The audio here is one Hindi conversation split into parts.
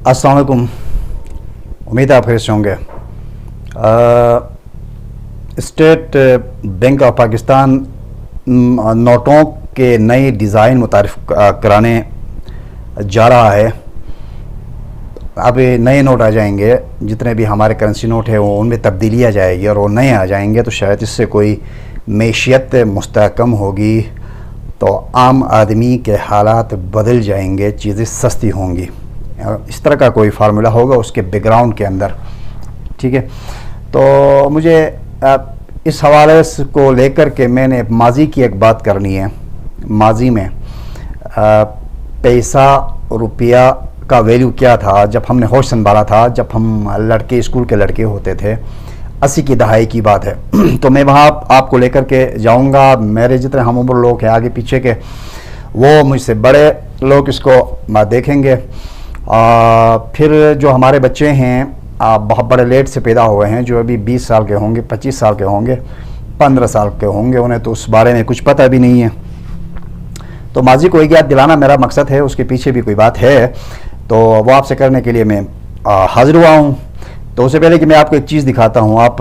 अस्सलाम वालेकुम। उम्मीद है आप खैरियत से होंगे। स्टेट बैंक ऑफ पाकिस्तान नोटों के नए डिज़ाइन मुतारिफ कराने जा रहा है। अब ये नए नोट आ जाएंगे, जितने भी हमारे करेंसी नोट है वो उनमें तब्दीली आ जाएगी और वो नए आ जाएंगे, तो शायद इससे कोई मैशियत मुस्तहकम होगी, तो आम आदमी के हालात बदल जाएंगे, चीज़ें सस्ती होंगी। इस तरह का कोई फार्मूला होगा उसके बैकग्राउंड के अंदर। ठीक है, तो मुझे इस हवाले को लेकर के मैंने माजी की एक बात करनी है। माजी में पैसा रुपया का वैल्यू क्या था जब हमने होश संभाला था, जब हम लड़के स्कूल के लड़के होते थे। 80 की दहाई की बात है। तो मैं वहाँ आपको लेकर के जाऊँगा। मेरे जितने हम उम्र लोग हैं आगे पीछे के, वो मुझसे बड़े लोग इसको देखेंगे। फिर जो हमारे बच्चे हैं बहुत बड़े लेट से पैदा हुए हैं, जो अभी 20 साल के होंगे, 25 साल के होंगे, 15 साल के होंगे, उन्हें तो उस बारे में कुछ पता भी नहीं है। तो माजी को एक याद दिलाना मेरा मकसद है, उसके पीछे भी कोई बात है, तो वो आपसे करने के लिए मैं हाजिर हुआ हूँ। तो उससे पहले कि मैं आपको एक चीज़ दिखाता हूँ, आप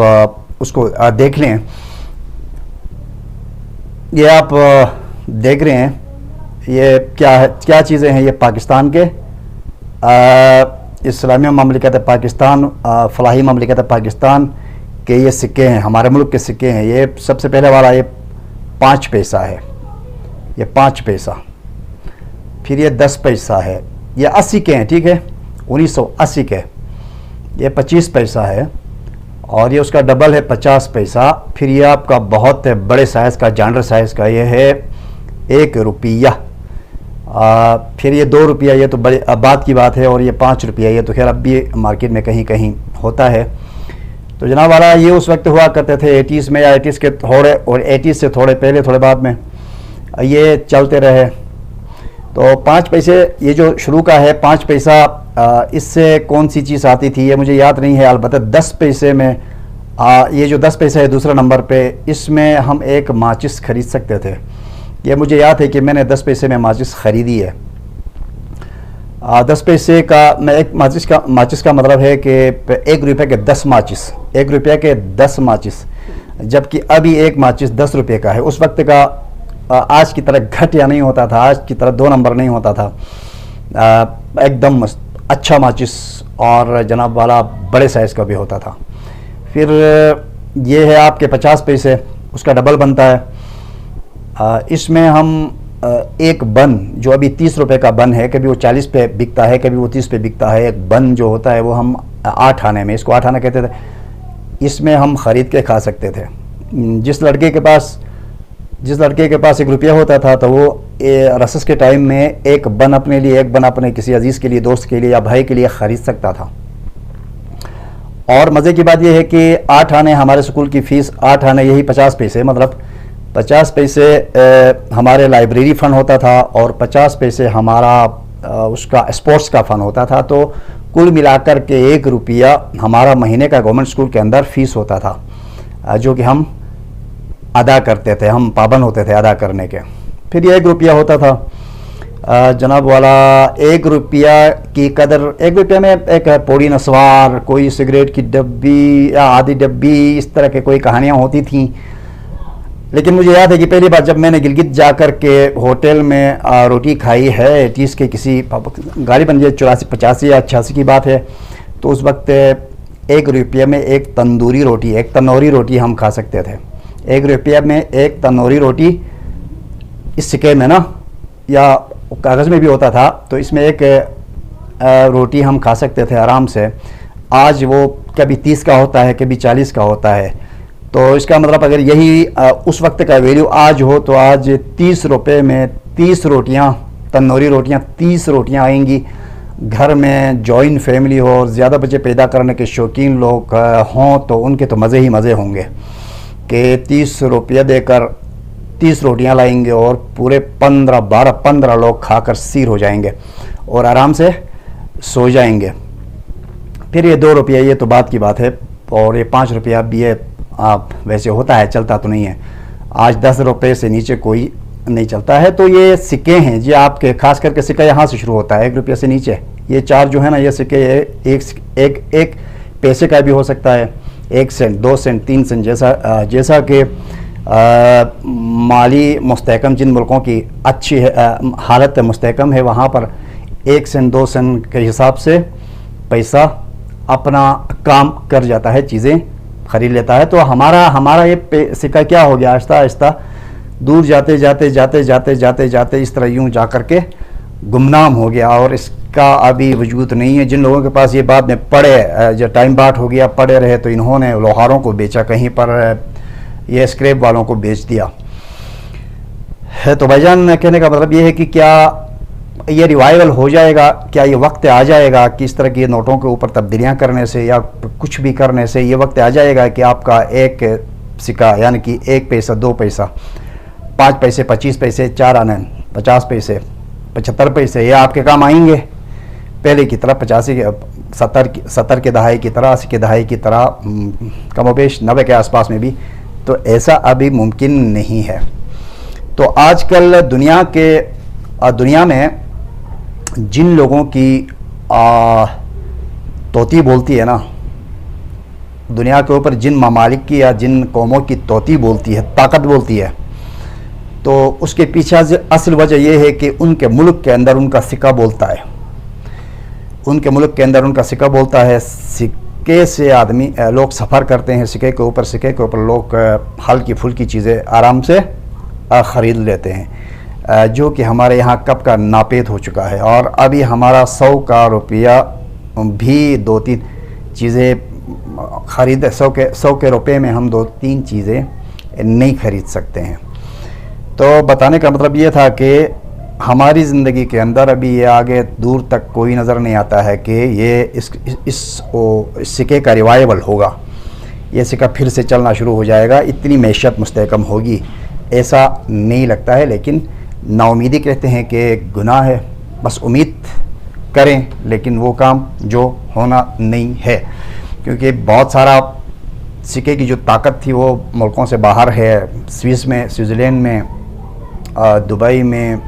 उसको देख लें। ये आप देख रहे हैं, ये क्या है, क्या चीज़ें हैं? ये पाकिस्तान के इस्लामी ममलिकत पाकिस्तान, फलाही ममलिकत पाकिस्तान के ये सिक्के हैं, हमारे मुल्क के सिक्के हैं। ये सबसे पहले वाला ये 5 पैसा है, ये 5 पैसा। फिर ये 10 पैसा है, ये 80 के हैं, ठीक है, 1980 के। ये 25 पैसा है और ये उसका डबल है 50 पैसा। फिर ये आपका बहुत बड़े साइज़ का, जानवर साइज़ का, ये है 1 रुपया। फिर ये 2 रुपया, ये तो बड़ी बात की बात है। और ये 5 रुपया, ये तो खैर अब भी मार्केट में कहीं कहीं होता है। तो जनाब वाला ये उस वक्त हुआ करते थे 80s में, या 80s के थोड़े, और 80s से थोड़े पहले थोड़े बाद में ये चलते रहे। तो 5 पैसे ये जो शुरू का है 5 पैसा, इससे कौन सी चीज़ आती थी ये मुझे याद नहीं है। अलबत्ता 10 पैसे में ये जो 10 पैसा है दूसरा नंबर पे, इसमें हम एक माचिस ख़रीद सकते थे। ये मुझे याद है कि मैंने 10 पैसे में माचिस ख़रीदी है। 10 पैसे का मैं एक माचिस का मतलब है कि 1 रुपये के 10 माचिस, 1 रुपये के 10 माचिस, जबकि अभी एक माचिस 10 रुपये का है। उस वक्त का आज की तरह घटिया नहीं होता था, आज की तरह 2 नंबर नहीं होता था। एकदम अच्छा माचिस और जनाब वाला बड़े साइज़ का भी होता था। फिर ये है आपके 50 पैसे, उसका डबल बनता है। इसमें हम एक बन, जो अभी 30 रुपये का बन है, कभी वो 40 पे बिकता है, कभी वो 30 पे बिकता है। एक बन जो होता है वो हम 8 आने में, इसको 8 आना कहते थे, इसमें हम ख़रीद के खा सकते थे। जिस लड़के के पास 1 रुपया होता था, तो वो रसस के टाइम में एक बन अपने लिए, एक बन अपने किसी अजीज़ के लिए, दोस्त के लिए या भाई के लिए ख़रीद सकता था। और मज़े की बात यह है कि 8 आने हमारे स्कूल की फ़ीस, 8 आने यही 50 पैसे, मतलब 50 पैसे हमारे लाइब्रेरी फ़ंड होता था और 50 पैसे हमारा उसका स्पोर्ट्स का फ़ंड होता था। तो कुल मिलाकर के 1 रुपया हमारा महीने का गवर्नमेंट स्कूल के अंदर फ़ीस होता था, जो कि हम अदा करते थे, हम पाबंद होते थे अदा करने के। फिर ये 1 रुपया होता था जनाब वाला। 1 रुपया की कदर, 1 रुपये में एक पौड़ी नस्वार, कोई सिगरेट की डब्बी या आधी डब्बी, इस तरह के कोई कहानियाँ होती थीं। लेकिन मुझे याद है कि पहली बार जब मैंने गिलगित जा कर के होटल में रोटी खाई है 80s के, किसी गालिबन ये 84, 85 या 86 की बात है, तो उस वक्त 1 रुपये में एक तंदूरी रोटी, एक तनौरी रोटी हम खा सकते थे। 1 रुपये में एक तनौरी रोटी, इस सिक्के में ना, या कागज़ में भी होता था, तो इसमें एक रोटी हम खा सकते थे आराम से। आज वो कभी 30 का होता है, कभी 40 का होता है। तो इसका मतलब अगर यही उस वक्त का वैल्यू आज हो, तो आज 30 रुपये में 30 रोटियाँ, तंदूरी रोटियाँ, 30 रोटियाँ आएंगी। घर में जॉइंट फैमिली हो और ज़्यादा बच्चे पैदा करने के शौकीन लोग हों, तो उनके तो मज़े ही मज़े होंगे कि 30 रुपया देकर 30 रोटियां लाएंगे और पूरे 15 लोग खाकर सीर हो जाएंगे और आराम से सो जाएंगे। फिर ये 2 रुपया, ये तो बात की बात है। और ये 5 रुपया भी ये वैसे होता है, चलता तो नहीं है। आज 10 रुपये से नीचे कोई नहीं चलता है। तो ये सिक्के हैं जी आपके, खास करके सिक्का यहाँ से शुरू होता है 1 रुपये से नीचे, ये 4 जो है ना ये सिक्के, एक पैसे का भी हो सकता है, 1 सेंट 2 सेंट 3 सेंट, जैसा कि माली मुस्तहकम जिन मुल्कों की अच्छी हालत मुस्तहकम है वहाँ पर 1 सेंट 2 सेंट के हिसाब से पैसा अपना काम कर जाता है, चीज़ें खरीद लेता है। तो हमारा ये सिक्का क्या हो गया, आहिस्ता आहिस्ता दूर जाते जाते जाते जाते जाते जाते इस तरह यूँ जा कर के गुमनाम हो गया, और इसका अभी वजूद नहीं है। जिन लोगों के पास ये बाद में पड़े, जो टाइम बाट हो गया, पड़े रहे, तो इन्होंने लोहारों को बेचा, कहीं पर ये स्क्रैप वालों को बेच दिया है। तो भाईजान कहने का मतलब ये है कि क्या ये रिवाइवल हो जाएगा, क्या ये वक्त आ जाएगा कि इस तरह की नोटों के ऊपर तब्दीलियाँ करने से या कुछ भी करने से ये वक्त आ जाएगा कि आपका एक सिक्का यानी कि 1 पैसा 2 पैसा 5 पैसे 25 पैसे 4 आने 50 पैसे 75 पैसे ये आपके काम आएंगे पहले की तरह, 85 के 70 के दहाई की तरह, 80 के दहाई की तरह, कमोबेश 90 के आसपास में भी। तो ऐसा अभी मुमकिन नहीं है। तो आजकल दुनिया में जिन लोगों की तोती बोलती है ना, दुनिया के ऊपर जिन ममालिक की या जिन कौमों की तोती बोलती है, ताकत बोलती है, तो उसके पीछे असल वजह यह है कि उनके मुल्क के अंदर उनका सिक्का बोलता है, उनके मुल्क के अंदर उनका सिक्का बोलता है। सिक्के से आदमी लोग सफ़र करते हैं, सिक्के के ऊपर लोग हल्की फुल्की चीज़ें आराम से ख़रीद लेते हैं, जो कि हमारे यहाँ कब का नापेद हो चुका है। और अभी हमारा 100 का रुपया भी 2-3 चीज़ें ख़रीद 100 के रुपये में हम 2-3 चीज़ें नहीं ख़रीद सकते हैं। तो बताने का मतलब ये था कि हमारी ज़िंदगी के अंदर अभी ये आगे दूर तक कोई नज़र नहीं आता है कि ये इस सिक्के का रिवाइवल होगा, ये सिक्का फिर से चलना शुरू हो जाएगा, इतनी मैशत मुस्तहकम होगी, ऐसा नहीं लगता है। लेकिन नाउमीदी कहते हैं कि गुनाह है, बस उम्मीद करें, लेकिन वो काम जो होना नहीं है, क्योंकि बहुत सारा सिक्के की जो ताकत थी वो मुल्कों से बाहर है। स्विस में, स्विट्ज़रलैंड में, दुबई में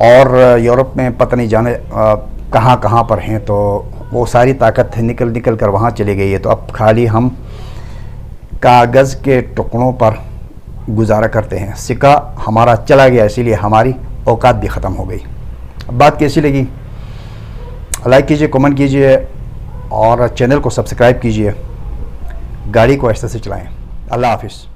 और यूरोप में पता नहीं जाने कहाँ पर हैं। तो वो सारी ताकत निकल कर वहाँ चली गई है। तो अब खाली हम कागज़ के टुकड़ों पर गुजारा करते हैं। सिक्का हमारा चला गया, इसीलिए हमारी औकात भी ख़त्म हो गई। बात कैसी लगी लाइक कीजिए, कमेंट कीजिए और चैनल को सब्सक्राइब कीजिए। गाड़ी को ऐसे से चलाएं। अल्लाह हाफिज़।